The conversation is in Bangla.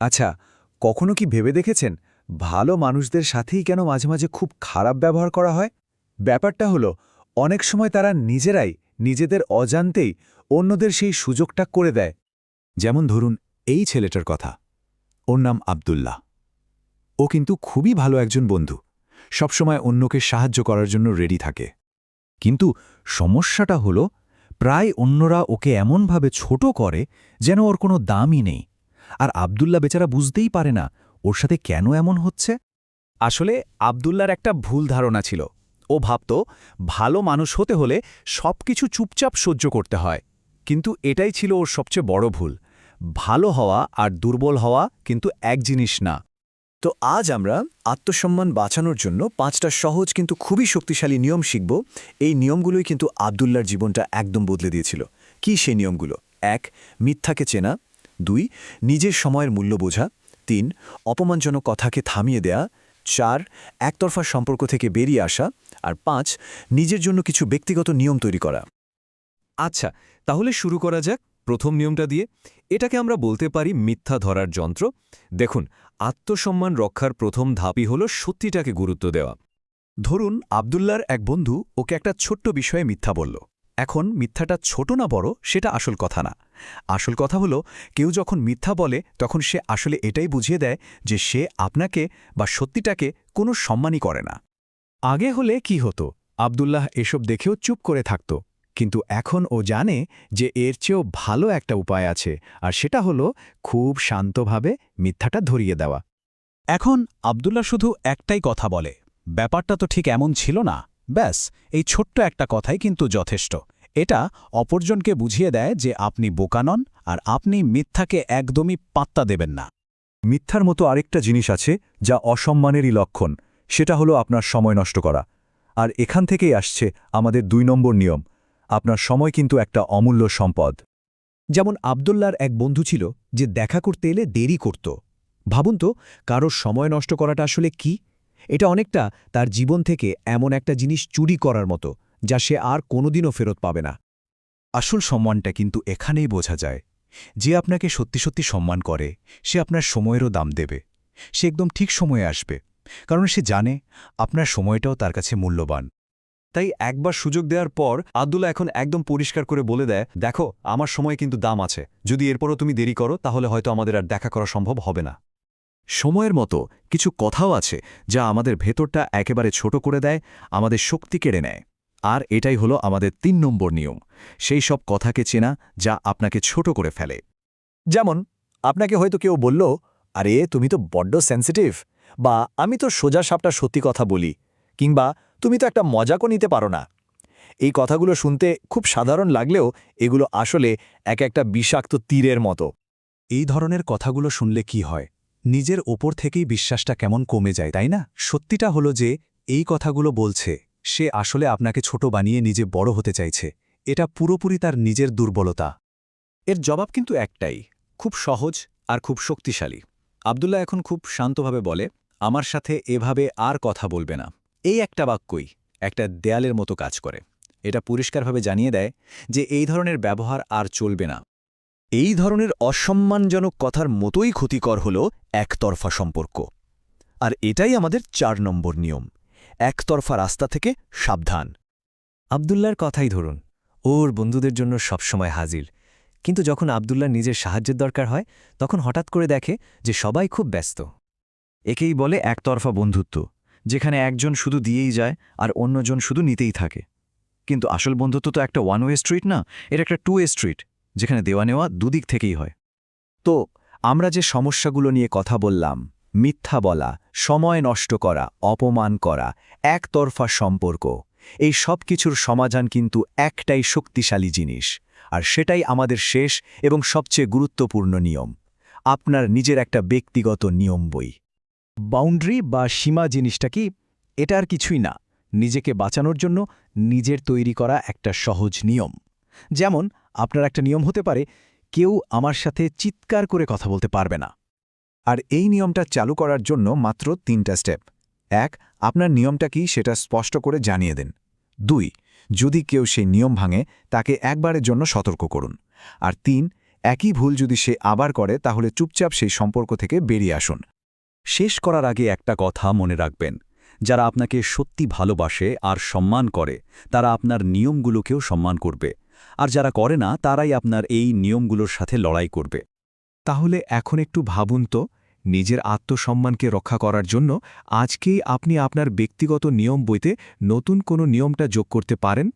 আচ্ছা, কখনো কি ভেবে দেখেছেন ভালো মানুষদের সাথেই কেন মাঝে মাঝে খুব খারাপ ব্যবহার করা হয়? ব্যাপারটা হলো অনেক সময় তারা নিজেরাই নিজেদের অজান্তেই অন্যদের সেই সুযোগটা করে দেয়। যেমন ধরুন এই ছেলেটার কথা। ওর নাম আব্দুল্লাহ। ও কিন্তু খুবই ভালো একজন বন্ধু, সবসময় অন্যকে সাহায্য করার জন্য রেডি থাকে। কিন্তু সমস্যাটা হলো প্রায় অন্যরা ওকে এমনভাবে ছোট করে যেন ওর কোনো দামই নেই। আর আব্দুল্লাহ বেচারা বুঝতেই পারে না ওর সাথে কেন এমন হচ্ছে। আসলে আব্দুল্লাহর একটা ভুল ধারণা ছিল। ও ভাবত ভালো মানুষ হতে হলে সবকিছু চুপচাপ সহ্য করতে হয়। কিন্তু এটাই ছিল ওর সবচেয়ে বড় ভুল। ভালো হওয়া আর দুর্বল হওয়া কিন্তু এক জিনিস না। তো আজ আমরা আত্মসম্মান বাঁচানোর জন্য 5টা সহজ কিন্তু খুবই শক্তিশালী নিয়ম শিখব। এই নিয়মগুলোই কিন্তু আব্দুল্লাহর জীবনটা একদম বদলে দিয়েছিল। কি সেই নিয়মগুলো? 1. মিথ্যাকে চেনা। 2. নিজের সময়ের মূল্য বোঝা। 3. অপমানজনক কথাকে থামিয়ে দেয়া। 4. একতরফা সম্পর্ক থেকে বেরিয়ে আসা। আর 5. নিজের জন্য কিছু ব্যক্তিগত নিয়ম তৈরি করা। আচ্ছা, তাহলে শুরু করা যাক প্রথম নিয়মটা দিয়ে। এটাকে আমরা বলতে পারি মিথ্যা ধরার যন্ত্র। দেখুন, আত্মসম্মান রক্ষার প্রথম ধাপই হল সত্যিটাকে গুরুত্ব দেওয়া। ধরুন আব্দুল্লাহর এক বন্ধু ওকে একটা ছোট্ট বিষয়ে মিথ্যা বলল। এখন মিথ্যাটা ছোট না বড় সেটা আসল কথা না। আসল কথা হলো কেউ যখন মিথ্যা বলে তখন সে আসলে এটাই বুঝিয়ে দেয় যে সে আপনাকে বা সত্যিটাকে কোনো সম্মানই করে না। আগে হলে কি হতো? আব্দুল্লাহ এসব দেখেও চুপ করে থাকত। কিন্তু এখন ও জানে যে এর চেয়েও ভালো একটা উপায় আছে, আর সেটা হলো খুব শান্তভাবে মিথ্যাটা ধরিয়ে দেওয়া। এখন আব্দুল্লাহ শুধু একটাই কথা বলে, ব্যাপারটা তো ঠিক এমন ছিল না। ব্যাস, এই ছোট্ট একটা কথাই কিন্তু যথেষ্ট। এটা অপরজনকে বুঝিয়ে দেয় যে আপনি বোকা নন আর আপনি মিথ্যাকে একদমই পাত্তা দেবেন না। মিথ্যার মতো আরেকটা জিনিস আছে যা অসম্মানেরই লক্ষণ, সেটা হলো আপনার সময় নষ্ট করা। আর এখান থেকেই আসছে আমাদের 2 নম্বর নিয়ম। আপনার সময় কিন্তু একটা অমূল্য সম্পদ। যেমন আব্দুল্লাহর এক বন্ধু ছিল যে দেখা করতে এলে দেরি করত। ভাবুন তো, কারোর সময় নষ্ট করাটা আসলে কি? এটা অনেকটা তার জীবন থেকে এমন একটা জিনিস চুরি করার মতো যা সে আর কোনোদিনও ফেরত পাবে না। আসল সম্মানটা কিন্তু এখানেই বোঝা যায়। যে আপনাকে সত্যি সত্যি সম্মান করে সে আপনার সময়েরও দাম দেবে। সে একদম ঠিক সময়ে আসবে, কারণ সে জানে আপনার সময়টাও তার কাছে মূল্যবান। তাই একবার সুযোগ দেওয়ার পর আব্দুল্লাহ এখন একদম পরিষ্কার করে বলে দেয়, দেখো, আমার সময় কিন্তু দাম আছে। যদি এরপরও তুমি দেরি করো তাহলে হয়তো আমাদের আর দেখা করা সম্ভব হবে না। সময়ের মতো কিছু কথাও আছে যা আমাদের ভেতরটা একেবারে ছোট করে দেয়, আমাদের শক্তি কেড়ে নেয়। আর এটাই হলো আমাদের 3 নম্বর নিয়ম, সেই সব কথাকে চেনা যা আপনাকে ছোট করে ফেলে। যেমন আপনাকে হয়তো কেউ বলল, আরে তুমি তো বড্ড সেন্সিটিভ, বা আমি তো সোজা সাপটা সত্যি কথা বলি, কিংবা তুমি তো একটা মজাকও নিতে পারো না। এই কথাগুলো শুনতে খুব সাধারণ লাগলেও এগুলো আসলে এক একটা বিষাক্ত তীরের মতো। এই ধরনের কথাগুলো শুনলে কি হয়? নিজের ওপর থেকেই বিশ্বাসটা কেমন কমে যায়, তাই না? সত্যিটা হলো যে এই কথাগুলো বলছে সে আসলে আপনাকে ছোট বানিয়ে নিজে বড় হতে চাইছে। এটা পুরোপুরি তার নিজের দুর্বলতা। এর জবাব কিন্তু একটাই, খুব সহজ আর খুব শক্তিশালী। আব্দুল্লাহ এখন খুব শান্তভাবে বলে, আমার সাথে এভাবে আর কথা বলবে না। এই একটা বাক্যই একটা দেয়ালের মতো কাজ করে। এটা পরিষ্কারভাবে জানিয়ে দেয় যে এই ধরনের ব্যবহার আর চলবে না। এই ধরনের অসম্মানজনক কথার মতোই ক্ষতিকর হল একতরফা সম্পর্ক। আর এটাই আমাদের 4 নম্বর নিয়ম, একতরফা রাস্তা থেকে সাবধান। আব্দুল্লাহর কথাই ধরুন, ওর বন্ধুদের জন্য সবসময় হাজির। কিন্তু যখন আব্দুল্লাহ নিজের সাহায্যের দরকার হয় তখন হঠাৎ করে দেখে যে সবাই খুব ব্যস্ত। একেই বলে একতরফা বন্ধুত্ব, যেখানে একজন শুধু দিয়েই যায় আর অন্যজন শুধু নিতেই থাকে। কিন্তু আসল বন্ধুত্ব তো একটা ওয়ান ওয়ে স্ট্রিট না, এটা একটা 2 ওয়ে স্ট্রিট, যেখানে দেওয়া নেওয়া দুদিক থেকেই হয়। তো আমরা যে সমস্যাগুলো নিয়ে কথা বললাম, মিথ্যা বলা, সময় নষ্ট করা, অপমান করা, একতরফা সম্পর্ক, এই সব কিছুর সমাধান কিন্তু একটাই শক্তিশালী জিনিস। আর সেটাই আমাদের শেষ এবং সবচেয়ে গুরুত্বপূর্ণ নিয়ম, আপনার নিজের একটা ব্যক্তিগত নিয়ম বই। বাউন্ডারি বা সীমা জিনিসটা কি? এটা আর কিছুই না, নিজেকে বাঁচানোর জন্য নিজের তৈরি করা একটা সহজ নিয়ম। যেমন আপনার একটা নিয়ম হতে পারে, কেউ আমার সাথে চিৎকার করে কথা বলতে পারবে না। আর এই নিয়মটা চালু করার জন্য মাত্র 3টা স্টেপ। 1. আপনার নিয়মটা কি সেটা স্পষ্ট করে জানিয়ে দেন। 2. যদি কেউ সেই নিয়ম ভাঙে তাকে একবারের জন্য সতর্ক করুন। আর 3. একই ভুল যদি সে আবার করে তাহলে চুপচাপ সেই সম্পর্ক থেকে বেরিয়ে আসুন। শেষ করার আগে একটা কথা মনে রাখবেন, যারা আপনাকে সত্যি ভালোবাসে আর সম্মান করে তারা আপনার নিয়মগুলোকেও সম্মান করবে, আর যারা করে না তারাই আপনার এই নিয়মগুলোর সাথে লড়াই করবে। তাহলে এখন একটু ভাবুন তো, নিজের আত্মসম্মানকে রক্ষা করার জন্য আজকেই আপনি আপনার ব্যক্তিগত নিয়ম বইতে নতুন কোনো নিয়মটা যোগ করতে পারেন।